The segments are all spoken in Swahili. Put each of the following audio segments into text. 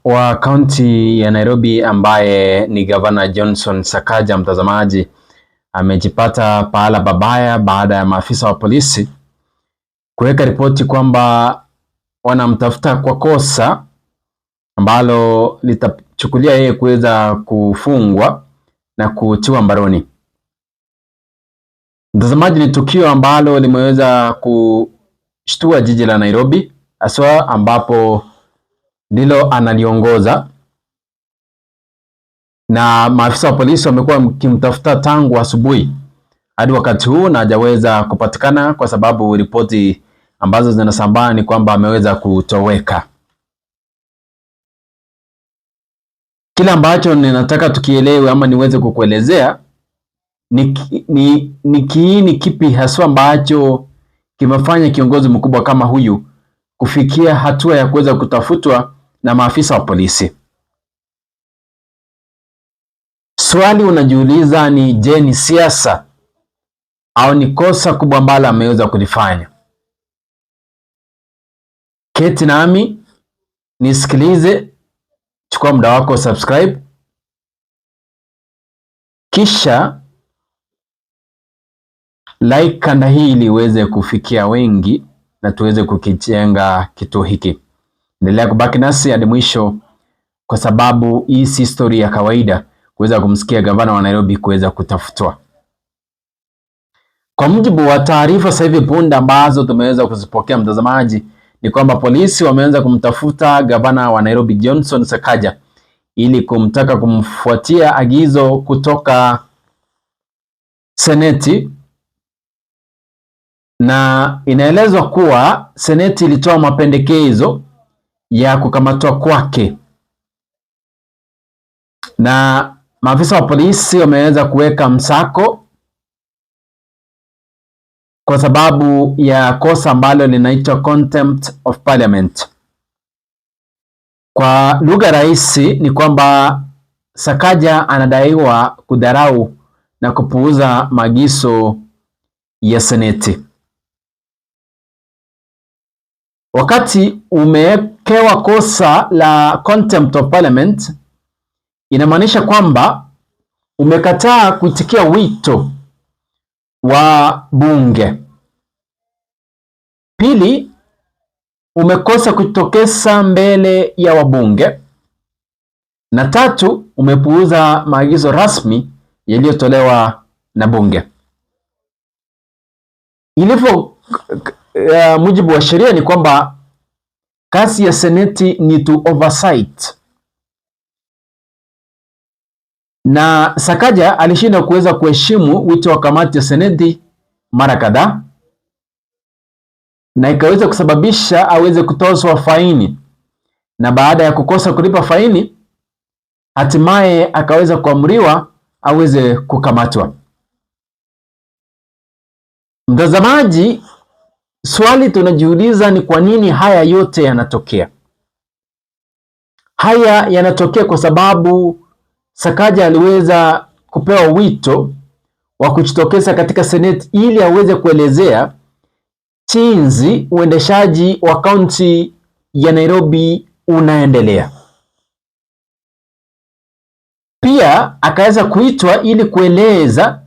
wa kaunti ya Nairobi ambaye ni Gavana Johnson Sakaja, mtazamaji, amejipata pahala babaya baada ya maafisa wa polisi kuweka ripoti kwamba wanamtafuta kwa kosa ambalo litachukulia yeye kuweza kufungwa na kutiwa mbaroni. Mtazamaji, ni tukio ambalo limeweza kushtua jiji la Nairobi, haswa ambapo ndilo analiongoza, na maafisa wa polisi wamekuwa wakimtafuta tangu asubuhi hadi wakati huu na hajaweza kupatikana, kwa sababu ripoti ambazo zinasambaa ni kwamba ameweza kutoweka. Kile ambacho ninataka tukielewe ama niweze kukuelezea ni kiini kipi haswa ambacho kimefanya kiongozi mkubwa kama huyu kufikia hatua ya kuweza kutafutwa na maafisa wa polisi. Swali unajiuliza ni je, ni siasa au ni kosa kubwa ambalo ameweza kulifanya? Keti nami nisikilize, chukua muda wako, subscribe, kisha like kanda hii ili iweze kufikia wengi na tuweze kukijenga kituo hiki. Endelea kubaki nasi hadi mwisho, kwa sababu hii si story ya kawaida kuweza kumsikia gavana wa Nairobi kuweza kutafutwa. Kwa mujibu wa taarifa sasa hivi punde ambazo tumeweza kuzipokea, mtazamaji, ni kwamba polisi wameanza kumtafuta gavana wa Nairobi Johnson Sakaja ili kumtaka kumfuatia agizo kutoka Seneti, na inaelezwa kuwa Seneti ilitoa mapendekezo ya kukamatwa kwake, na maafisa wa polisi wameweza kuweka msako kwa sababu ya kosa ambalo linaitwa contempt of parliament. Kwa lugha rahisi ni kwamba Sakaja anadaiwa kudharau na kupuuza maagizo ya Seneti. Wakati umewekewa kosa la contempt of parliament, inamaanisha kwamba umekataa kuitikia wito wa bunge. Pili, umekosa kujitokeza mbele ya wabunge, na tatu, umepuuza maagizo rasmi yaliyotolewa na bunge. Ilivyo mujibu wa sheria ni kwamba kazi ya Seneti ni to oversight, na Sakaja alishindwa kuweza kuheshimu wito wa kamati ya Seneti mara kadhaa, na ikaweza kusababisha aweze kutozwa faini, na baada ya kukosa kulipa faini, hatimaye akaweza kuamriwa aweze kukamatwa. Mtazamaji, swali tunajiuliza ni kwa nini haya yote yanatokea? Haya yanatokea kwa sababu Sakaja aliweza kupewa wito wa kujitokeza katika Seneti ili aweze kuelezea jinsi uendeshaji wa kaunti ya Nairobi unaendelea. Pia akaweza kuitwa ili kueleza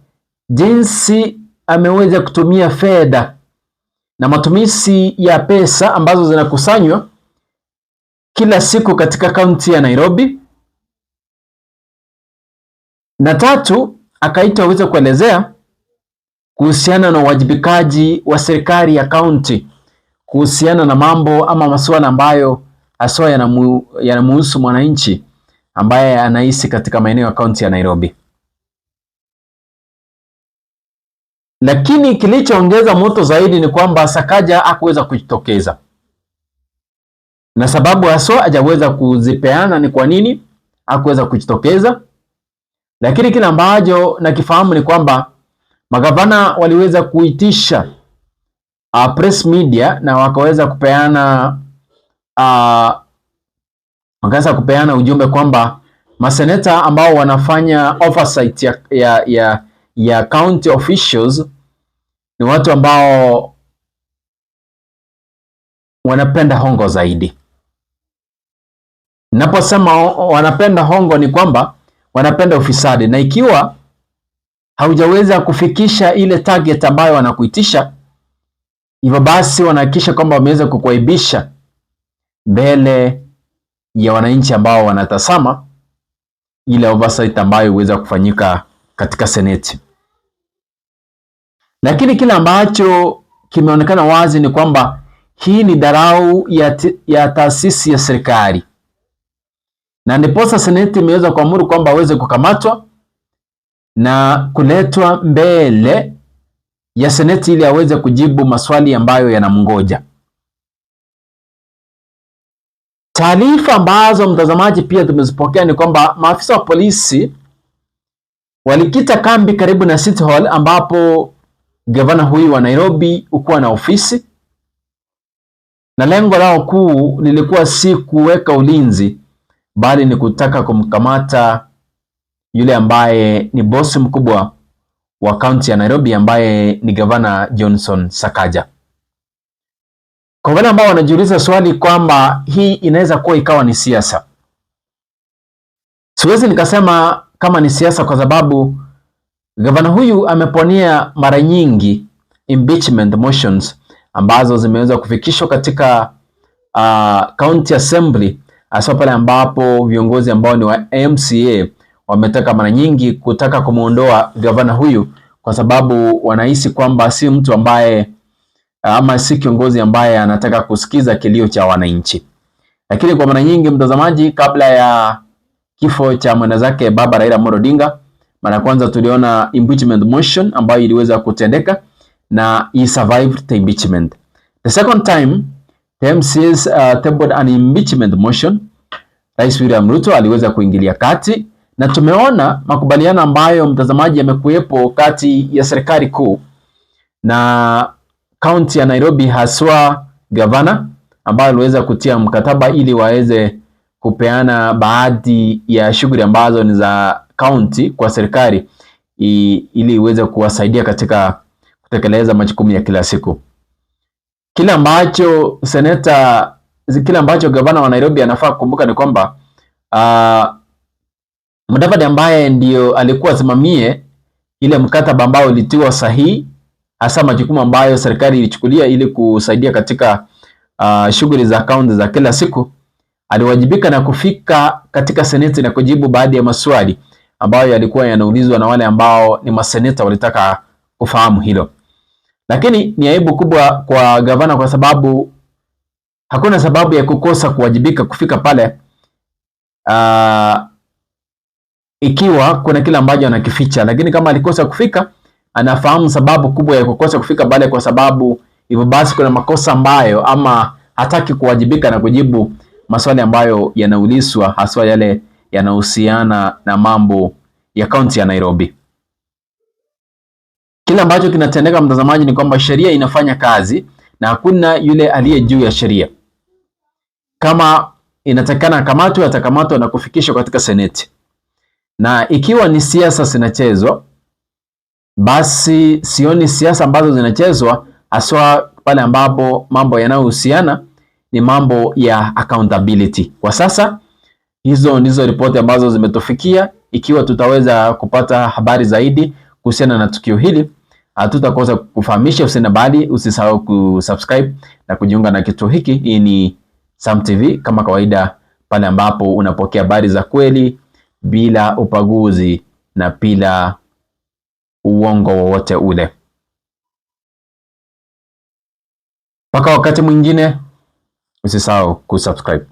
jinsi ameweza kutumia fedha na matumizi ya pesa ambazo zinakusanywa kila siku katika kaunti ya Nairobi. Na tatu, akaitwa aweze kuelezea kuhusiana na uwajibikaji wa serikali ya kaunti kuhusiana na mambo ama masuala ambayo haswa yanamuhusu mwananchi ambaye anaishi katika maeneo ya kaunti ya Nairobi. Lakini kilichoongeza moto zaidi ni kwamba Sakaja hakuweza kujitokeza, na sababu haswa hajaweza kuzipeana ni kwa nini hakuweza kujitokeza. Lakini kile ambacho nakifahamu ni kwamba magavana waliweza kuitisha press media na wakaweza kupeana ujumbe kwamba maseneta ambao wanafanya oversight ya county officials ni watu ambao wanapenda hongo zaidi. Naposema wanapenda hongo ni kwamba wanapenda ufisadi, na ikiwa haujaweza kufikisha ile target ambayo wanakuitisha, hivyo basi wanahakikisha kwamba wameweza kukuaibisha mbele ya wananchi ambao wanatazama ile oversight ambayo huweza kufanyika katika Seneti. Lakini kile ambacho kimeonekana wazi ni kwamba hii ni dharau ya taasisi ya serikali, na ndiposa Seneti imeweza kuamuru kwamba aweze kukamatwa na kuletwa mbele ya Seneti ili aweze kujibu maswali ambayo yanamngoja. Taarifa ambazo mtazamaji pia tumezipokea ni kwamba maafisa wa polisi walikita kambi karibu na City Hall ambapo gavana huyu wa Nairobi ukuwa na ofisi, na lengo lao kuu lilikuwa si kuweka ulinzi, bali ni kutaka kumkamata yule ambaye ni bosi mkubwa wa kaunti ya Nairobi ambaye ni gavana Johnson Sakaja. Kwa wale ambao wanajiuliza swali kwamba hii inaweza kuwa ikawa ni siasa, siwezi nikasema kama ni siasa, kwa sababu gavana huyu ameponea mara nyingi impeachment motions ambazo zimeweza kufikishwa katika county assembly, hasa pale ambapo viongozi ambao ni wa MCA wametaka mara nyingi kutaka kumuondoa gavana huyu, kwa sababu wanahisi kwamba si mtu ambaye ama si kiongozi ambaye anataka kusikiza kilio cha wananchi. Lakini kwa mara nyingi, mtazamaji, kabla ya kifo cha mwenzake baba Raila Amolo Odinga, mara ya kwanza tuliona impeachment motion ambayo iliweza kutendeka na he survived the impeachment. The second time the MCs tabled an impeachment motion, Rais William Ruto aliweza kuingilia kati, na tumeona makubaliano ambayo, mtazamaji, yamekuwepo kati ya serikali kuu na kaunti ya Nairobi, haswa gavana ambayo aliweza kutia mkataba ili waweze kupeana baadhi ya shughuli ambazo ni za kaunti kwa serikali ili iweze kuwasaidia katika kutekeleza majukumu ya kila siku. Kile ambacho gavana wa Nairobi anafaa kukumbuka ni kwamba Mudavadi ambaye ndio alikuwa asimamie ile mkataba ambao ulitiwa sahihi, hasa majukumu ambayo serikali ilichukulia ili kusaidia katika shughuli za kaunti za kila siku, aliwajibika na kufika katika seneti na kujibu baadhi ya maswali ambayo yalikuwa yanaulizwa na wale ambao ni maseneta walitaka kufahamu hilo. Lakini ni aibu kubwa kwa gavana, kwa sababu hakuna sababu ya kukosa kuwajibika kufika pale ikiwa kuna kile ambacho anakificha. Lakini kama alikosa kufika, anafahamu sababu kubwa ya kukosa kufika pale, kwa sababu hivyo basi kuna makosa ambayo ama hataki kuwajibika na kujibu maswali ambayo yanaulizwa, haswa yale yanahusiana na mambo ya kaunti ya Nairobi. Kile ambacho kinatendeka, mtazamaji, ni kwamba sheria inafanya kazi na hakuna yule aliye juu ya sheria. Kama inatakana akamatwe, atakamatwa na kufikishwa katika seneti. Na ikiwa ni siasa zinachezwa, basi sioni siasa ambazo zinachezwa haswa pale ambapo mambo yanayohusiana ni mambo ya accountability. Kwa sasa hizo ndizo ripoti ambazo zimetufikia. Ikiwa tutaweza kupata habari zaidi kuhusiana na tukio hili, hatutakosa kufahamisha. Usisahau kusubscribe na kujiunga na kituo hiki. Hii ni Sam TV, kama kawaida, pale ambapo unapokea habari za kweli bila upaguzi na bila uongo wowote ule. Mpaka wakati mwingine, usisahau kusubscribe.